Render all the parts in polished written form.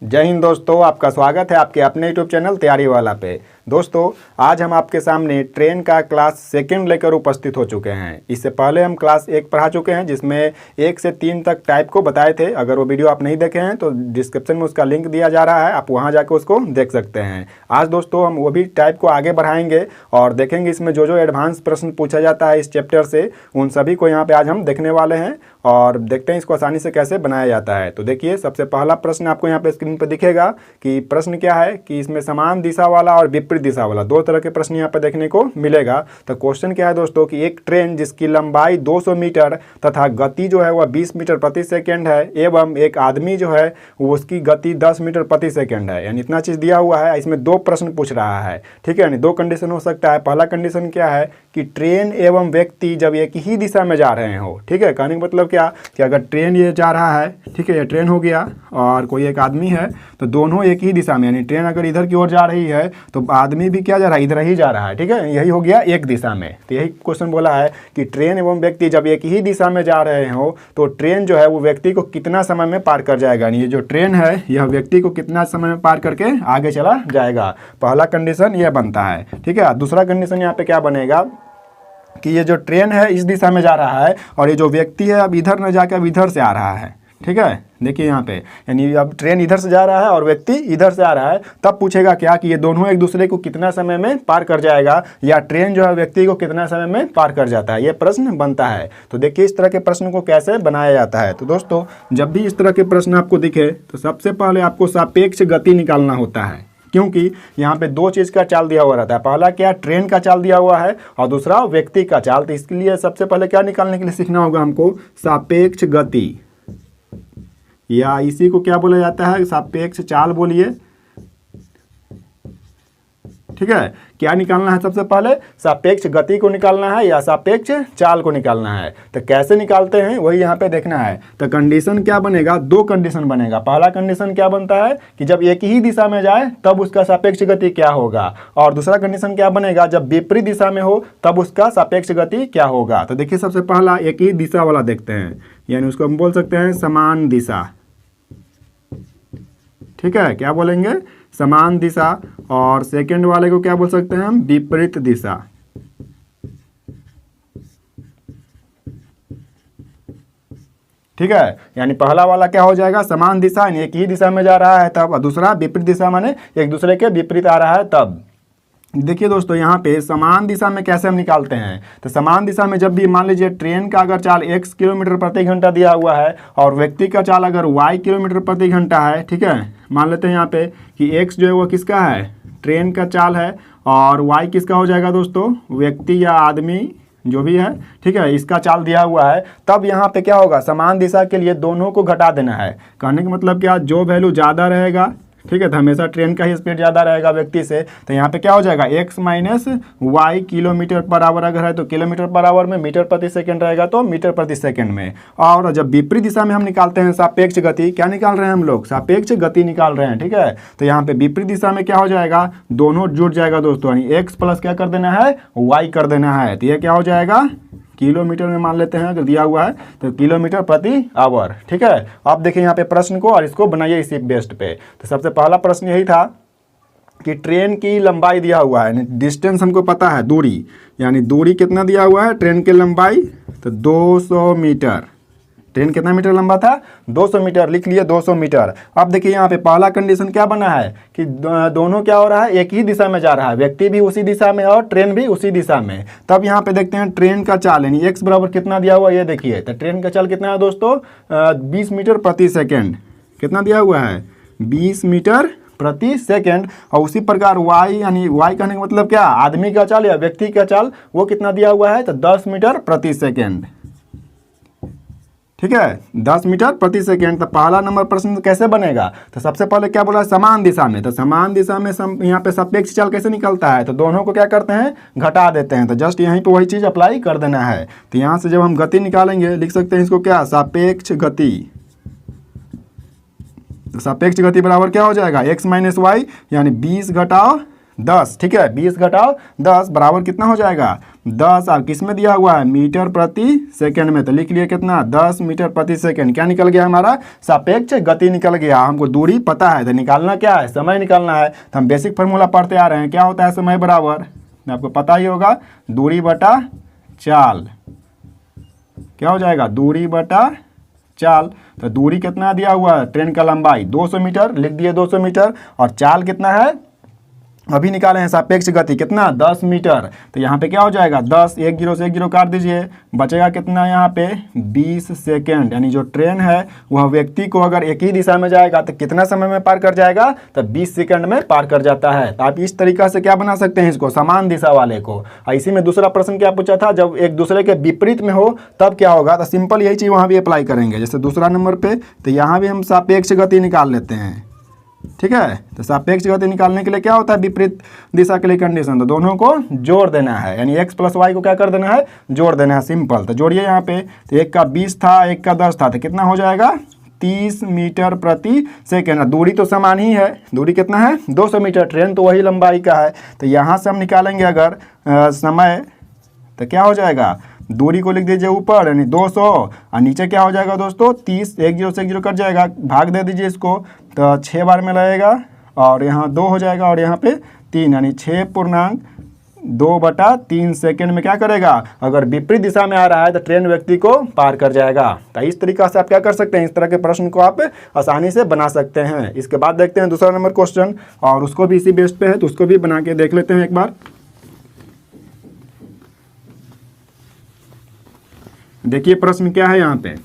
जय हिंद दोस्तों, आपका स्वागत है आपके अपने यूट्यूब चैनल तैयारी वाला पे। दोस्तों, आज हम आपके सामने ट्रेन का क्लास सेकंड लेकर उपस्थित हो चुके हैं। इससे पहले हम क्लास 1 पढ़ा चुके हैं, जिसमें 1 से 3 तक टाइप को बताए थे। अगर वो वीडियो आप नहीं देखे हैं तो डिस्क्रिप्शन में उसका लिंक दिया जा रहा है, आप वहाँ जाकर उसको देख सकते हैं। आज दोस्तों हम वो भी टाइप को आगे बढ़ाएंगे और देखेंगे इसमें जो जो एडवांस प्रश्न पूछा जाता है इस चैप्टर से, उन सभी को यहाँ पर आज हम देखने वाले हैं और देखते हैं इसको आसानी से कैसे बनाया जाता है। तो देखिए, सबसे पहला प्रश्न आपको यहाँ पे स्क्रीन पर दिखेगा कि प्रश्न क्या है कि इसमें समान दिशा वाला और विपरीत दिशा वाला दो तरह के प्रश्न यहाँ पे देखने को मिलेगा। तो क्वेश्चन क्या है दोस्तों कि एक ट्रेन जिसकी लंबाई 200 मीटर तथा गति जो है वह 20 मीटर प्रति सेकंड है एवं एक आदमी जो है वो उसकी गति 10 मीटर प्रति सेकंड है, यानी इतना चीज़ दिया हुआ है। इसमें दो प्रश्न पूछ रहा है, ठीक है, यानी दो कंडीशन हो सकता है। पहला कंडीशन क्या है कि ट्रेन एवं व्यक्ति जब एक ही दिशा में जा रहे हो, ठीक है, कहने का मतलब क्या कि अगर ट्रेन ये जा रहा है, ठीक है, ये ट्रेन हो गया और कोई एक आदमी है, तो दोनों एक ही दिशा में, यानी ट्रेन अगर इधर की ओर जा रही है तो आदमी भी क्या जा रहा है, इधर ही जा रहा है, ठीक है, यही हो गया एक दिशा में। तो यही क्वेश्चन बोला है कि ट्रेन एवं व्यक्ति जब एक ही दिशा में जा रहे हो तो ट्रेन जो है वो व्यक्ति को कितना समय में पार कर जाएगा, यानी ये जो ट्रेन है यह व्यक्ति को कितना समय में पार करके आगे चला जाएगा। पहला कंडीशन यह बनता है, ठीक है। दूसरा कंडीशन यहाँ पे क्या बनेगा कि ये जो ट्रेन है इस दिशा में जा रहा है और ये जो व्यक्ति है अब इधर न जाकर अब इधर से आ रहा है, ठीक है। देखिए यहाँ पे, यानी अब ट्रेन इधर से जा रहा है और व्यक्ति इधर से आ रहा है, तब पूछेगा क्या कि ये दोनों एक दूसरे को कितना समय में पार कर जाएगा, या ट्रेन जो है व्यक्ति को कितना समय में पार कर जाता है, ये प्रश्न बनता है। तो देखिए इस तरह के प्रश्न को कैसे बनाया जाता है। तो दोस्तों, जब भी इस तरह के प्रश्न आपको दिखे तो सबसे पहले आपको सापेक्ष गति निकालना होता है, क्योंकि यहाँ पे दो चीज़ का चाल दिया हुआ रहता है। पहला क्या, ट्रेन का चाल दिया हुआ है और दूसरा व्यक्ति का चाल। तो इसके लिए सबसे पहले क्या निकालने के लिए सीखना होगा हमको, सापेक्ष गति, या इसी को क्या बोला जाता है, सापेक्ष चाल बोलिए, ठीक है। क्या निकालना है सबसे पहले, सापेक्ष गति को निकालना है या सापेक्ष चाल को निकालना है। तो कैसे निकालते हैं वही यहाँ पे देखना है। तो कंडीशन क्या बनेगा, दो कंडीशन बनेगा। पहला कंडीशन क्या बनता है कि जब एक ही दिशा में जाए तब उसका सापेक्ष गति क्या होगा, और दूसरा कंडीशन क्या बनेगा, जब विपरीत दिशा में हो तब उसका सापेक्ष गति क्या होगा। तो देखिए सबसे पहला एक ही दिशा वाला देखते हैं, यानी उसको हम बोल सकते हैं समान दिशा, ठीक है, क्या बोलेंगे, समान दिशा। और सेकंड वाले को क्या बोल सकते हैं हम, विपरीत दिशा, ठीक है। यानी पहला वाला क्या हो जाएगा, समान दिशा, यानी एक ही दिशा में जा रहा है तब, और दूसरा विपरीत दिशा माने एक दूसरे के विपरीत आ रहा है तब। देखिए दोस्तों, यहाँ पे समान दिशा में कैसे हम निकालते हैं। तो समान दिशा में जब भी मान लीजिए ट्रेन का अगर चाल x किलोमीटर प्रति घंटा दिया हुआ है और व्यक्ति का चाल अगर y किलोमीटर प्रति घंटा है, ठीक है, मान लेते हैं यहाँ पे कि x जो है वो किसका है, ट्रेन का चाल है, और y किसका हो जाएगा दोस्तों, व्यक्ति या आदमी जो भी है, ठीक है, इसका चाल दिया हुआ है। तब यहाँ पे क्या होगा, समान दिशा के लिए दोनों को घटा देना है। कहने का मतलब क्या, जो वैल्यू ज़्यादा रहेगा, ठीक है, तो हमेशा ट्रेन का ही स्पीड ज़्यादा रहेगा व्यक्ति से, तो यहाँ पे क्या हो जाएगा, x minus Y kilometre per hour अगर है तो किलोमीटर पर आवर में, मीटर प्रति सेकंड रहेगा तो मीटर प्रति सेकंड में। और जब विपरीत दिशा में हम निकालते हैं सापेक्ष गति, क्या निकाल रहे हैं हम लोग, सापेक्ष गति निकाल रहे हैं, ठीक है। तो यहाँ पे विपरीत दिशा में क्या हो जाएगा, दोनों जुड़ जाएगा दोस्तों, यानी x प्लस क्या कर देना है, y कर देना है। तो ये क्या हो जाएगा, किलोमीटर में मान लेते हैं अगर दिया हुआ है तो किलोमीटर प्रति आवर, ठीक है। अब देखिए यहाँ पे प्रश्न को और इसको बनाइए इसी बेस्ट पे। तो सबसे पहला प्रश्न यही था कि ट्रेन की लंबाई दिया हुआ है, डिस्टेंस हमको पता है, दूरी, यानी दूरी कितना दिया हुआ है, ट्रेन की लंबाई तो 200 मीटर। ट्रेन कितना मीटर लंबा था, 200 मीटर, लिख लिए 200 मीटर। अब देखिए यहाँ पे पहला कंडीशन क्या बना है कि दोनों क्या हो रहा है, एक ही दिशा में जा रहा है, व्यक्ति भी उसी दिशा में और ट्रेन भी उसी दिशा में। तब यहाँ पे देखते हैं ट्रेन का चाल, यानी x बराबर कितना दिया हुआ है, ये देखिए। तो ट्रेन का चाल कितना है दोस्तों, 20 मीटर प्रति सेकेंड, कितना दिया हुआ है, 20 मीटर प्रति सेकेंड। और उसी प्रकार y, यानी y कहने का मतलब क्या, आदमी का चाल या व्यक्ति का चाल, वो कितना दिया हुआ है, तो 10 मीटर प्रति सेकेंड, ठीक है, 10 मीटर प्रति सेकेंड। तो पहला नंबर प्रश्न कैसे बनेगा, तो सबसे पहले क्या बोला, समान दिशा में। तो समान दिशा में यहाँ पे सापेक्ष चाल कैसे निकलता है, तो दोनों को क्या करते हैं, घटा देते हैं। तो जस्ट यहीं पे वही चीज़ अप्लाई कर देना है। तो यहाँ से जब हम गति निकालेंगे, लिख सकते हैं इसको क्या, सापेक्ष गति। तो सापेक्ष गति बराबर क्या हो जाएगा, x माइनस वाई, यानी 20 घटाओ 10, ठीक है, 20 घटाओ 10 बराबर कितना हो जाएगा, 10 और किस में दिया हुआ है, मीटर प्रति सेकंड में। तो लिख लिए कितना, 10 मीटर प्रति सेकंड। क्या निकल गया हमारा, सापेक्ष गति निकल गया। हमको दूरी पता है तो निकालना क्या है, समय निकालना है। तो हम बेसिक फार्मूला पढ़ते आ रहे हैं, क्या होता है समय बराबर, आपको पता ही होगा, दूरी बटा चाल। क्या हो जाएगा, दूरी बटा चाल। तो दूरी कितना दिया हुआ है, ट्रेन का लंबाई 200 मीटर, लिख दिए 200 मीटर। और चाल कितना है, अभी निकाले हैं सापेक्ष गति कितना, 10 मीटर। तो यहाँ पे क्या हो जाएगा, 10, 1 0 से 1 0 काट दीजिए, बचेगा कितना यहाँ पे 20 सेकेंड। यानी जो ट्रेन है वह व्यक्ति को अगर एक ही दिशा में जाएगा तो कितना समय में पार कर जाएगा, तो 20 सेकेंड में पार कर जाता है। तो आप इस तरीका से क्या बना सकते हैं इसको, समान दिशा वाले को। इसी में दूसरा प्रश्न क्या पूछा था, जब एक दूसरे के विपरीत में हो तब क्या होगा। तो सिंपल यही चीज़ वहाँ भी अप्लाई करेंगे, जैसे दूसरा नंबर पे। तो यहाँ भी हम सापेक्ष गति निकाल लेते हैं, ठीक है। तो सापेक्ष गति निकालने के लिए क्या होता है, विपरीत दिशा के लिए कंडीशन, तो दोनों को जोड़ देना है। यानी x प्लस वाई को क्या कर देना है, जोड़ देना है, सिंपल। तो जोड़िए यहाँ पे, तो एक का 20 था, एक का 10 था, तो कितना हो जाएगा 30 मीटर प्रति सेकेंड। दूरी तो समान ही है, दूरी कितना है 200 मीटर, ट्रेन तो वही लंबाई का है। तो यहाँ से हम निकालेंगे अगर समय, तो क्या हो जाएगा, दूरी को लिख दीजिए ऊपर यानी 200, और नीचे क्या हो जाएगा दोस्तों 30, 1 0 से 1 0 कट जाएगा, भाग दे दीजिए इसको, तो 6 बार में लगेगा, और यहाँ 2 हो जाएगा, और यहाँ पे 3, यानी 6.2/3 सेकेंड में क्या करेगा, अगर विपरीत दिशा में आ रहा है तो ट्रेन व्यक्ति को पार कर जाएगा। तो इस तरीका से आप क्या कर सकते हैं, इस तरह के प्रश्न को आप आसानी से बना सकते हैं। इसके बाद देखते हैं दूसरा नंबर क्वेश्चन, और उसको भी इसी बेस पे है, तो उसको भी बना के देख लेते हैं एक बार। देखिए प्रश्न क्या है यहाँ पे।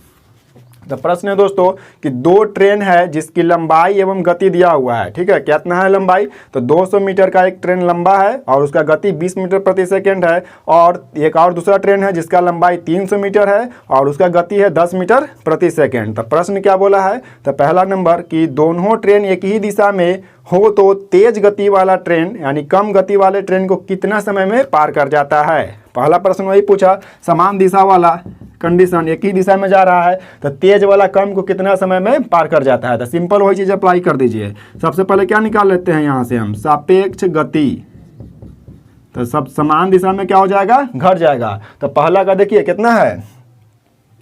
तो प्रश्न है दोस्तों कि दो ट्रेन है जिसकी लंबाई एवं गति दिया हुआ है, ठीक है। कितना है लंबाई, तो 200 मीटर का एक ट्रेन लंबा है और उसका गति 20 मीटर प्रति सेकेंड है। और एक और दूसरा ट्रेन है जिसका लंबाई 300 मीटर है और उसका गति है 10 मीटर प्रति सेकेंड। तो प्रश्न क्या बोला है, तो पहला नंबर कि दोनों ट्रेन एक ही दिशा में हो तो तेज गति वाला ट्रेन यानी कम गति वाले ट्रेन को कितना समय में पार कर जाता है। पहला प्रश्न वही पूछा, समान दिशा वाला कंडीशन, एक ही दिशा में जा रहा है तो तेज वाला कम को कितना समय में पार कर जाता है। तो सिंपल वही चीज़ अप्लाई कर दीजिए। सबसे पहले क्या निकाल लेते हैं यहाँ से हम, सापेक्ष गति। तो सब समान दिशा में क्या हो जाएगा, घट जाएगा। तो पहला का देखिए कितना है,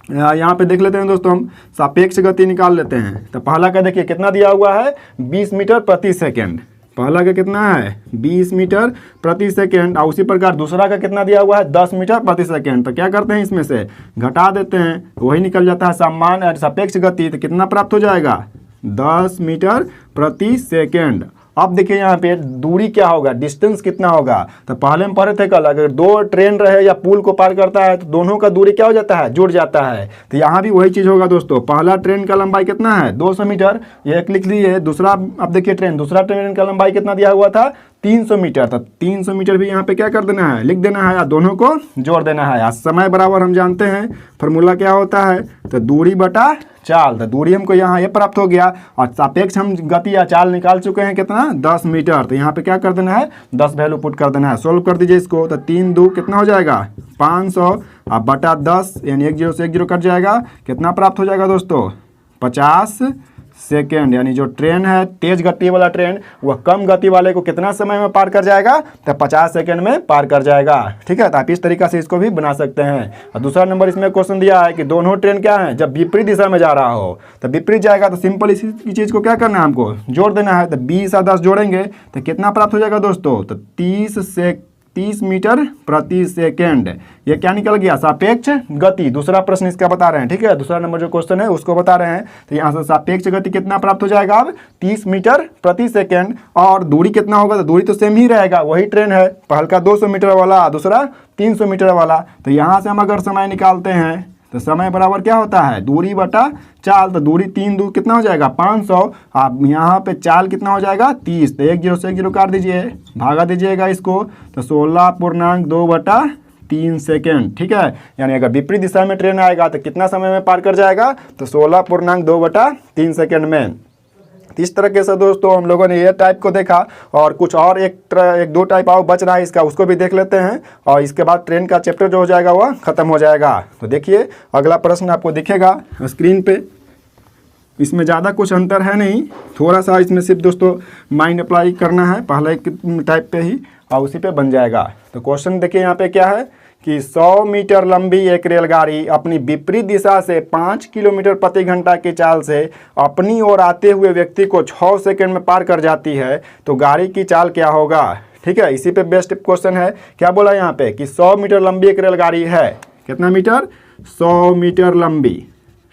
यहाँ पे देख लेते हैं दोस्तों, हम सापेक्ष गति निकाल लेते हैं। तो पहला का देखिए कितना दिया हुआ है, 20 मीटर प्रति सेकेंड। पहला का कितना है 20 मीटर प्रति सेकेंड, और उसी प्रकार दूसरा का कितना दिया हुआ है 10 मीटर प्रति सेकेंड। तो क्या करते हैं, इसमें से घटा देते हैं, वही निकल जाता है समान सापेक्ष गति। तो कितना प्राप्त हो जाएगा 10 मीटर प्रति सेकेंड। अब देखिए यहाँ पे दूरी क्या होगा, डिस्टेंस कितना होगा। तो पहले हम पढ़े थे कल, अगर दो ट्रेन रहे या पुल को पार करता है तो दोनों का दूरी क्या हो जाता है, जुड़ जाता है। तो यहाँ भी वही चीज़ होगा दोस्तों। पहला ट्रेन का लंबाई कितना है 200 मीटर, ये एक लिख लीजिए। दूसरा अब देखिए ट्रेन, दूसरा ट्रेन का लंबाई कितना दिया हुआ था 300 मीटर। तो 300 मीटर भी यहाँ पे क्या कर देना है, लिख देना है, या दोनों को जोड़ देना है। समय बराबर हम जानते हैं फार्मूला क्या होता है, तो दूरी बटा चाल। तो दूरी हमको यहाँ ये प्राप्त हो गया, और सापेक्ष हम गति या चाल निकाल चुके हैं कितना 10 मीटर। तो यहाँ पे क्या कर देना है 10 वैल्यू पुट कर देना है। सोल्व कर दीजिए इसको। तो 3 2 कितना हो जाएगा 500, अब बटा 10 यानी 1 0 से 1 0 कट जाएगा। कितना प्राप्त हो जाएगा दोस्तों 50 सेकेंड। यानी जो ट्रेन है तेज गति वाला ट्रेन, वह कम गति वाले को कितना समय में पार कर जाएगा, तो 50 सेकेंड में पार कर जाएगा। ठीक है, तो आप इस तरीका से इसको भी बना सकते हैं। और दूसरा नंबर इसमें क्वेश्चन दिया है कि दोनों ट्रेन क्या है, जब विपरीत दिशा में जा रहा हो, तो विपरीत जाएगा तो सिंपल इसी चीज़ को क्या करना है, हमको जोड़ देना है। तो 20 और 10 जोड़ेंगे तो कितना प्राप्त हो जाएगा दोस्तों, तो 30 मीटर प्रति सेकेंड। ये क्या निकल गया सापेक्ष गति। दूसरा प्रश्न इसका बता रहे हैं, ठीक है, दूसरा नंबर जो क्वेश्चन है उसको बता रहे हैं। तो यहाँ से सापेक्ष गति कितना प्राप्त हो जाएगा अब 30 मीटर प्रति सेकेंड। और दूरी कितना होगा, तो दूरी तो सेम ही रहेगा, वही ट्रेन है, पहल का 200 मीटर वाला, दूसरा 300 मीटर वाला। तो यहाँ से हम अगर समय निकालते हैं तो समय बराबर क्या होता है दूरी बटा चाल। तो दूरी 3 2 कितना हो जाएगा 500, आप यहाँ पे चाल कितना हो जाएगा 30। तो 1 0 से 1 0 काट दीजिए, भागा दीजिएगा इसको, तो 16.2/3 सेकेंड। ठीक है, यानी अगर विपरीत दिशा में ट्रेन आएगा तो कितना समय में पार कर जाएगा, तो 16.2/3 सेकेंड में। इस तरह के से दोस्तों हम लोगों ने ये टाइप को देखा, और कुछ और एक दो टाइप और बच रहा है इसका, उसको भी देख लेते हैं। और इसके बाद ट्रेन का चैप्टर जो हो जाएगा वह खत्म हो जाएगा। तो देखिए अगला प्रश्न आपको दिखेगा स्क्रीन पे। इसमें ज़्यादा कुछ अंतर है नहीं, थोड़ा सा इसमें सिर्फ दोस्तों माइंड अप्लाई करना है पहले एक टाइप पे ही, और उसी पे बन जाएगा। तो क्वेश्चन देखिए यहाँ पे क्या है कि 100 मीटर लंबी एक रेलगाड़ी अपनी विपरीत दिशा से 5 किलोमीटर प्रति घंटा की चाल से अपनी ओर आते हुए व्यक्ति को 6 सेकंड में पार कर जाती है, तो गाड़ी की चाल क्या होगा। ठीक है, इसी पे बेस्ट क्वेश्चन है। क्या बोला यहाँ पे कि 100 मीटर लंबी एक रेलगाड़ी है, कितना मीटर, 100 मीटर लंबी।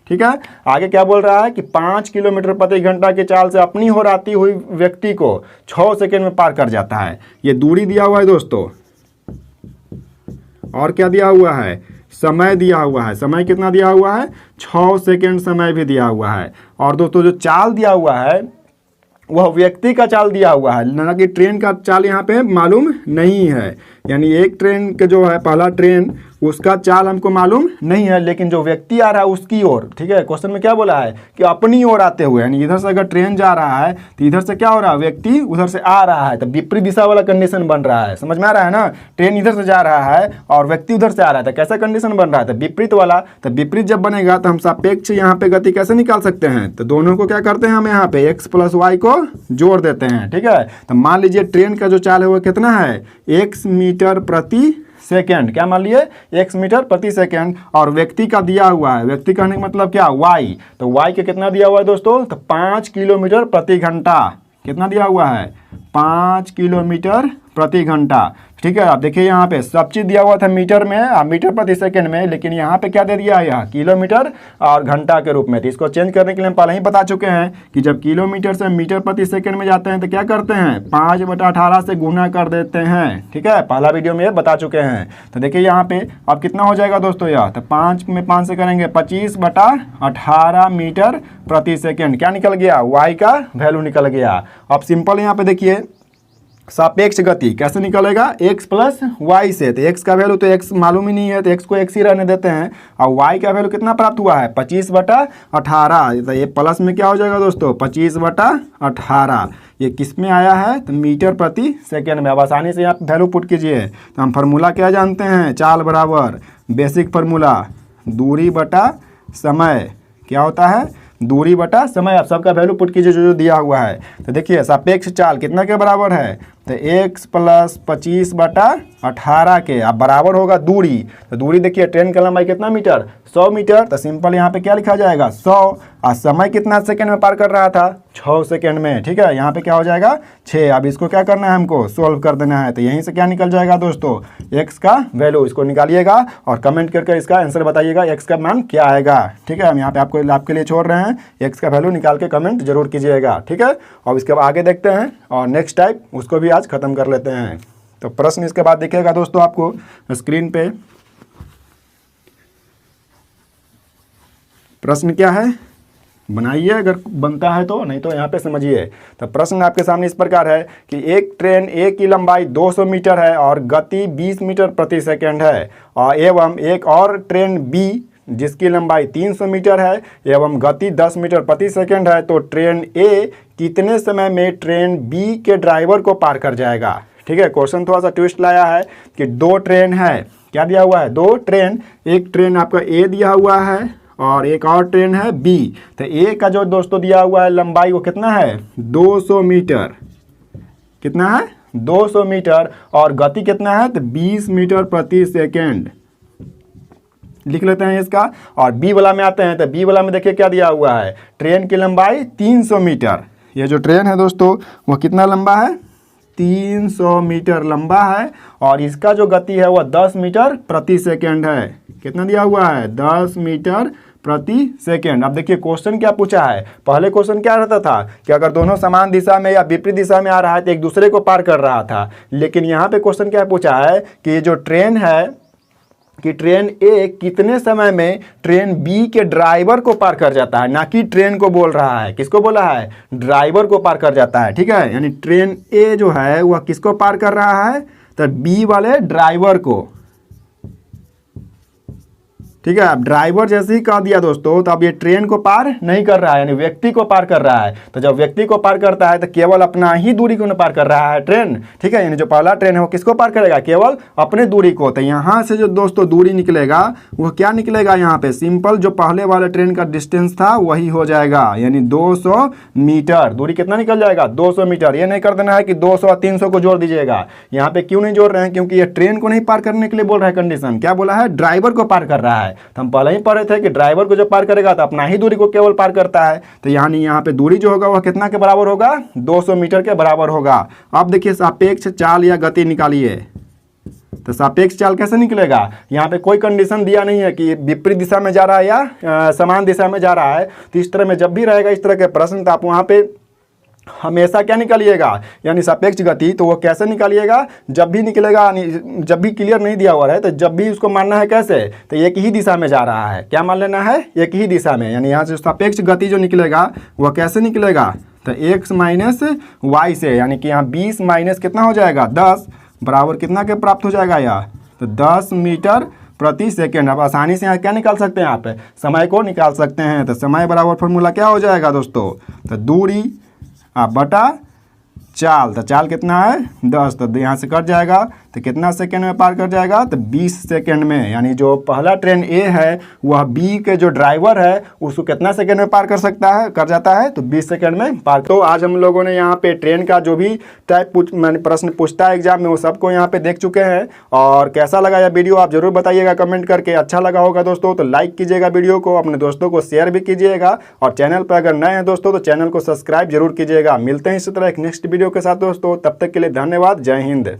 ठीक है, आगे क्या बोल रहा है कि 5 किलोमीटर प्रति घंटा की चाल से अपनी ओर आती हुई व्यक्ति को 6 सेकंड में पार कर जाता है। ये दूरी दिया हुआ है दोस्तों, और क्या दिया हुआ है, समय दिया हुआ है। समय कितना दिया हुआ है, 6 सेकंड समय भी दिया हुआ है। और दोस्तों जो चाल दिया हुआ है वह व्यक्ति का चाल दिया हुआ है, ना कि ट्रेन का चाल यहाँ पे मालूम नहीं है। यानी एक ट्रेन के जो है पहला ट्रेन उसका चाल हमको मालूम नहीं है, लेकिन जो व्यक्ति आ रहा है उसकी ओर। ठीक है, क्वेश्चन में क्या बोला है कि अपनी ओर आते हुए, यानी इधर से अगर ट्रेन जा रहा है तो इधर से क्या हो रहा है, व्यक्ति उधर से आ रहा है, तो विपरीत दिशा वाला कंडीशन बन रहा है। समझ में आ रहा है ना, ट्रेन इधर से जा रहा है और व्यक्ति उधर से आ रहा है, तो कैसा कंडीशन बन रहा है, तो विपरीत वाला। तो विपरीत जब बनेगा तो हम सापेक्ष यहाँ पे गति कैसे निकाल सकते हैं, तो दोनों को क्या करते हैं हम यहाँ पे x + y को जोड़ देते हैं। ठीक है, तो मान लीजिए ट्रेन का जो चाल है वो कितना है, x मीटर प्रति सेकेंड। क्या मान लिए, x मीटर प्रति सेकेंड। और व्यक्ति का दिया हुआ है, व्यक्ति कहने का मतलब क्या, y। तो y के कितना दिया हुआ है दोस्तों, तो 5 किलोमीटर प्रति घंटा। कितना दिया हुआ है, 5 किलोमीटर प्रति घंटा। ठीक है, आप देखिए यहाँ पे सब चीज़ दिया हुआ था मीटर में और मीटर प्रति सेकंड में, लेकिन यहाँ पे क्या दे दिया है, यहाँ किलोमीटर और घंटा के रूप में। तो इसको चेंज करने के लिए हम पहले ही बता चुके हैं कि जब किलोमीटर से मीटर प्रति सेकंड में जाते हैं तो क्या करते हैं, 5/18 से गुना कर देते हैं। ठीक है, पहला वीडियो में ये बता चुके हैं। तो देखिए यहाँ पे अब कितना हो जाएगा दोस्तों, यह तो 5 में 5 से करेंगे 25/18 मीटर प्रति सेकेंड। क्या निकल गया, वाई का वैल्यू निकल गया। अब सिंपल यहाँ पे देखिए सापेक्ष गति कैसे निकलेगा, x + y से। तो x का वैल्यू तो x मालूम ही नहीं है, तो x को x ही रहने देते हैं। और y का वैल्यू कितना प्राप्त हुआ है, 25/18। तो ये प्लस में क्या हो जाएगा दोस्तों, 25/18। ये किस में आया है, तो मीटर प्रति सेकेंड में। अब आसानी से यहाँ वैल्यू पुट कीजिए। तो हम फार्मूला क्या जानते हैं, चाल बराबर बेसिक फार्मूला दूरी बटा समय। क्या होता है, दूरी बटा समय। आप सबका वैल्यू पुट कीजिए जो दिया हुआ है। तो देखिए सापेक्ष चाल कितना के बराबर है, तो x + 25/18 के अब बराबर होगा दूरी। तो दूरी देखिए ट्रेन का लंबाई कितना मीटर, 100 मीटर। तो सिंपल यहाँ पे क्या लिखा जाएगा, 100। और समय कितना सेकंड में पार कर रहा था, 6 सेकंड में। ठीक है, यहाँ पे क्या हो जाएगा 6। अब इसको क्या करना है, हमको सोल्व कर देना है। तो यहीं से क्या निकल जाएगा दोस्तों, x का वैल्यू। इसको निकालिएगा और कमेंट करके इसका आंसर बताइएगा x का मान क्या आएगा। ठीक है, हम यहाँ पे आपके लिए छोड़ रहे हैं, x का वैल्यू निकाल के कमेंट जरूर कीजिएगा। ठीक है, और इसके बाद आगे देखते हैं और नेक्स्ट टाइप उसको भी आज खत्म कर लेते हैं। तो प्रश्न इसके बाद देखिएगा दोस्तों आपको स्क्रीन पे। प्रश्न क्या है बनाइए अगर बनता है तो, नहीं तो यहाँ पे समझिए। तो प्रश्न आपके सामने इस प्रकार है कि एक ट्रेन ए की लंबाई 200 मीटर है और गति 20 मीटर प्रति सेकंड है, और एवं एक और ट्रेन बी जिसकी लंबाई 300 मीटर है एवं गति 10 मीटर प्रति सेकंड है, तो ट्रेन ए कितने समय में ट्रेन बी के ड्राइवर को पार कर जाएगा। ठीक है, क्वेश्चन थोड़ा सा ट्विस्ट लाया है कि दो ट्रेन है, क्या दिया हुआ है, दो ट्रेन। एक ट्रेन आपका ए दिया हुआ है और एक और ट्रेन है बी। तो ए का जो दोस्तों दिया हुआ है लंबाई वो कितना है, 200 मीटर। कितना है, 200 मीटर। और गति कितना है, तो 20 मीटर प्रति सेकेंड। लिख लेते हैं इसका। और बी वाला में आते हैं, तो बी वाला में देखिए क्या दिया हुआ है, ट्रेन की लंबाई 300 मीटर। ये जो ट्रेन है दोस्तों वो कितना लंबा है, 300 मीटर लंबा है। और इसका जो गति है वह 10 मीटर प्रति सेकेंड है। कितना दिया हुआ है, 10 मीटर प्रति सेकेंड। अब देखिए क्वेश्चन क्या पूछा है, पहले क्वेश्चन क्या रहता था कि अगर दोनों समान दिशा में या विपरीत दिशा में आ रहा है तो एक दूसरे को पार कर रहा था। लेकिन यहाँ पे क्वेश्चन क्या पूछा है कि ये जो ट्रेन है कि ट्रेन ए कितने समय में ट्रेन बी के ड्राइवर को पार कर जाता है, ना कि ट्रेन को बोल रहा है। किसको बोला है, ड्राइवर को पार कर जाता है। ठीक है, यानी ट्रेन ए जो है वह किसको पार कर रहा है, तो बी वाले ड्राइवर को। ठीक है। अब ड्राइवर जैसे ही कह दिया दोस्तों, तो अब ये ट्रेन को पार नहीं कर रहा है, यानी व्यक्ति को पार कर रहा है। तो जब व्यक्ति को पार करता है तो केवल अपना ही दूरी को न पार कर रहा है ट्रेन, ठीक है। यानी जो पहला ट्रेन है वो किसको पार करेगा, केवल अपने दूरी को। तो यहाँ से जो दोस्तों दूरी निकलेगा वो क्या निकलेगा, यहाँ पे सिंपल जो पहले वाले ट्रेन का डिस्टेंस था वही हो जाएगा, यानी 200 मीटर। दूरी कितना निकल जाएगा, 200 मीटर। ये नहीं कर देना है कि 200 और 300 को जोड़ दीजिएगा। यहाँ पे क्यों नहीं जोड़ रहे हैं, क्योंकि ये ट्रेन को नहीं पार करने के लिए बोल रहा है कंडीशन। क्या बोला है, ड्राइवर को पार कर रहा है। तो हम पहले ही पढ़े थे कि ड्राइवर को जब पार करेगा तो अपना ही दूरी को केवल पार करता है। तो यानी यहाँ पे दूरी जो होगा वह कितना के बराबर होगा, 200 मीटर के बराबर होगा। अब देखिए सापेक्ष चाल या गति निकालिए। तो सापेक्ष चाल कैसे निकलेगा, यहाँ पे कोई कंडीशन दिया नहीं है कि विपरीत दिशा में जा रहा है या समान दिशा में जा रहा है। तो इस तरह में जब भी रहेगा इस तरह के प्रश्न, तो आप वहाँ पे हमेशा क्या निकालिएगा, यानी सापेक्ष गति। तो वो कैसे निकालिएगा, जब भी निकलेगा, जब भी क्लियर नहीं दिया हुआ है तो जब भी उसको मानना है कैसे, तो एक ही दिशा में जा रहा है। क्या मान लेना है, एक ही दिशा में। यानी यहाँ से सापेक्ष गति जो निकलेगा वह कैसे निकलेगा, तो x माइनस वाई से, यानी कि यहाँ 20 माइनस कितना हो जाएगा 10 बराबर कितना के प्राप्त हो जाएगा यार, तो 10 मीटर प्रति सेकेंड। अब आसानी से यहाँ क्या निकाल सकते हैं, आप समय को निकाल सकते हैं। तो समय बराबर फॉर्मूला क्या हो जाएगा दोस्तों, तो दूरी बटा चाल। तो चाल कितना है 10, तो यहाँ से कट जाएगा। तो कितना सेकंड में पार कर जाएगा, तो 20 सेकंड में। यानी जो पहला ट्रेन ए है वह बी के जो ड्राइवर है उसको कितना सेकंड में पार कर सकता है, कर जाता है, तो 20 सेकंड में पार। तो आज हम लोगों ने यहाँ पे ट्रेन का जो भी टाइप मैंने प्रश्न पूछता है एग्जाम में वो सबको यहाँ पे देख चुके हैं। और कैसा लगा यह वीडियो आप जरूर बताइएगा कमेंट करके। अच्छा लगा होगा दोस्तों तो लाइक कीजिएगा वीडियो को, अपने दोस्तों को शेयर भी कीजिएगा। और चैनल पर अगर नए हैं दोस्तों तो चैनल को सब्सक्राइब जरूर कीजिएगा। मिलते हैं इसी तरह एक नेक्स्ट वीडियो के साथ दोस्तों, तब तक के लिए धन्यवाद। जय हिंद।